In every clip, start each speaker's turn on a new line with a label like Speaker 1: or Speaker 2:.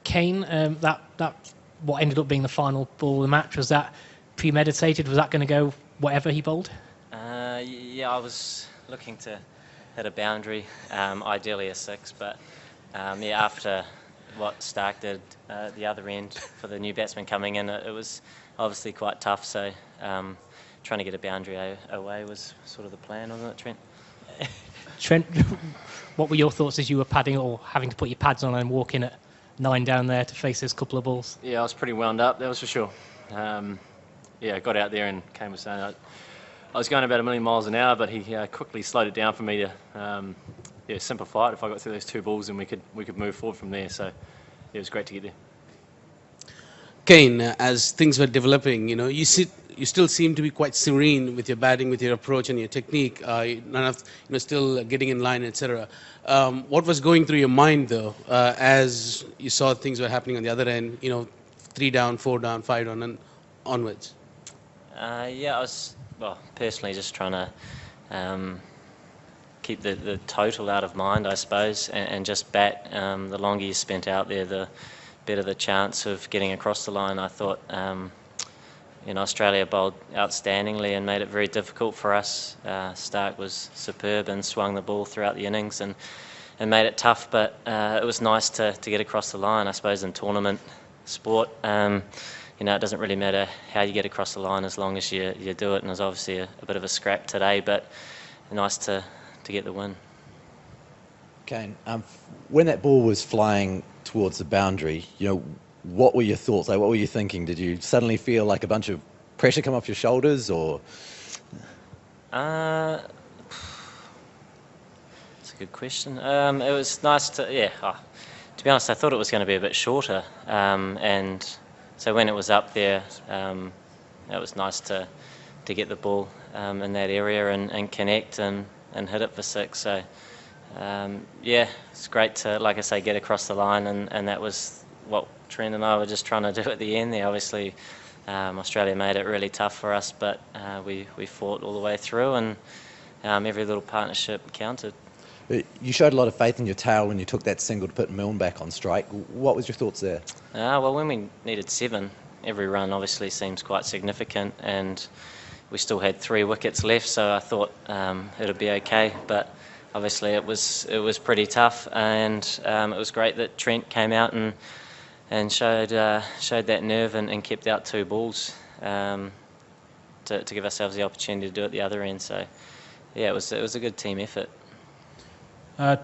Speaker 1: Kane, that what ended up being the final ball of the match, was that premeditated? Was that going to go whatever he bowled?
Speaker 2: Yeah, I was looking to hit a boundary, ideally a 6, but yeah, after what Stark did at the other end for the new batsman coming in, it was obviously quite tough, so trying to get a boundary away was sort of the plan, wasn't it, Trent?
Speaker 1: Trent, what were your thoughts as you were padding or having to put your pads on and walk in at 9 down there to face this couple of balls?
Speaker 3: Yeah, I was pretty wound up, that was for sure. Yeah, I got out there and Kane was saying I was going about 1,000,000 miles an hour, but he quickly slowed it down for me to simplify it. If I got through those 2 balls, then we could move forward from there. So yeah, it was great to get there.
Speaker 4: Kane, as things were developing, you still seem to be quite serene with your batting, with your approach and your technique. None of still getting in line, etc. What was going through your mind though, as you saw things were happening on the other end? 3 down, 4 down, 5 down, and onwards.
Speaker 2: Yeah, I was personally just trying to keep the total out of mind, I suppose, and just bat. The longer you spent out there, the better the chance of getting across the line. I thought Australia bowled outstandingly and made it very difficult for us. Stark was superb and swung the ball throughout the innings and made it tough, but it was nice to get across the line. I suppose in tournament sport, it doesn't really matter how you get across the line as long as you do it, and there's obviously a bit of a scrap today, but nice to get the win.
Speaker 5: Kane, when that ball was flying towards the boundary, what were your thoughts? Like, what were you thinking? Did you suddenly feel like a bunch of pressure come off your shoulders, or?
Speaker 2: That's a good question. It was nice to, to be honest, I thought it was going to be a bit shorter, and so when it was up there, it was nice to get the ball in that area and connect and hit it for 6. So it's great to, like I say, get across the line, and that was what Trent and I were just trying to do at the end there. Obviously, Australia made it really tough for us, but we fought all the way through, and every little partnership counted.
Speaker 5: You showed a lot of faith in your tail when you took that single to put Milne back on strike. What was your thoughts there?
Speaker 2: Well, when we needed 7, every run obviously seems quite significant, and we still had 3 wickets left, so I thought it'd be okay. But obviously it was pretty tough, and it was great that Trent came out and showed that nerve and kept out 2 balls to give ourselves the opportunity to do it the other end. So yeah, it was a good team effort.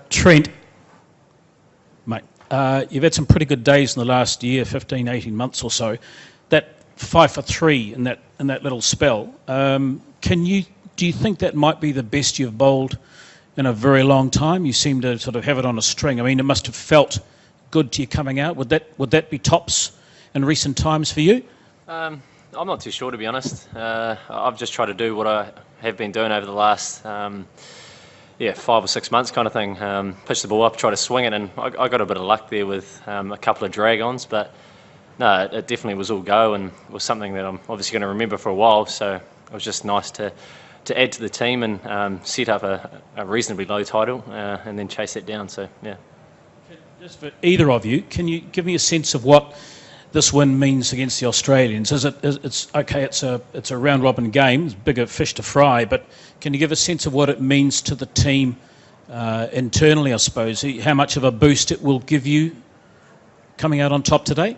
Speaker 6: Trent, mate, you've had some pretty good days in the last year, 15, 18 months or so. That 5 for 3 in that little spell, do you think that might be the best you've bowled in a very long time? You seem to sort of have it on a string. I mean, it must have felt good to you coming out. Would that be tops in recent times for you?
Speaker 3: I'm not too sure, to be honest. I've just tried to do what I have been doing over the last 5 or 6 months kind of thing. Pitch the ball up, try to swing it, and I got a bit of luck there with a couple of drag-ons, but no, it definitely was all go, and it was something that I'm obviously going to remember for a while, so it was just nice to add to the team and set up a reasonably low total and then chase it down, so yeah.
Speaker 6: Just for either of you, can you give me a sense of what this win means against the Australians? It's a round-robin game, it's bigger fish to fry, but can you give a sense of what it means to the team internally, I suppose? How much of a boost it will give you coming out on top today?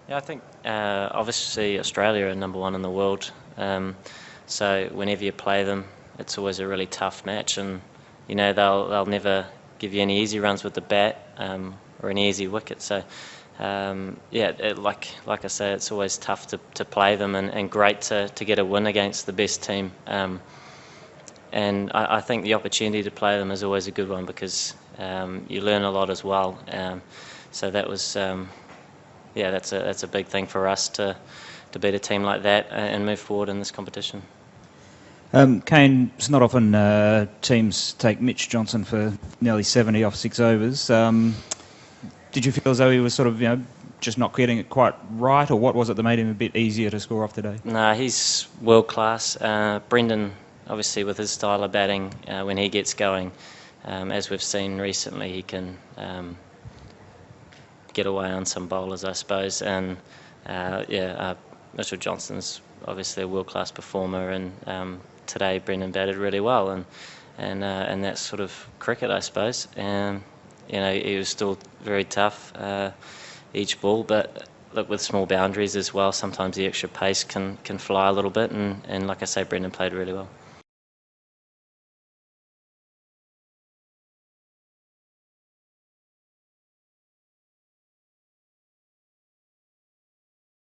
Speaker 2: Yeah, I think obviously Australia are number 1 in the world, so whenever you play them, it's always a really tough match, and they'll never give you any easy runs with the bat or any easy wicket. So like I say, it's always tough to play them, and great to get a win against the best team. And I think the opportunity to play them is always a good one, because you learn a lot as well. So that was that's a big thing for us to beat a team like that and move forward in this competition.
Speaker 7: Kane, it's not often teams take Mitch Johnson for nearly 70 off 6 overs. Did you feel as though he was sort of, just not getting it quite right, or what was it that made him a bit easier to score off today?
Speaker 2: No, he's world class. Brendan, obviously with his style of batting, when he gets going, as we've seen recently, he can get away on some bowlers, I suppose. And Mitchell Johnson's obviously a world-class performer, and today Brendan batted really well, and that's sort of cricket, I suppose. And he was still very tough each ball, but look, with small boundaries as well, sometimes the extra pace can fly a little bit, and like I say, Brendan played really well.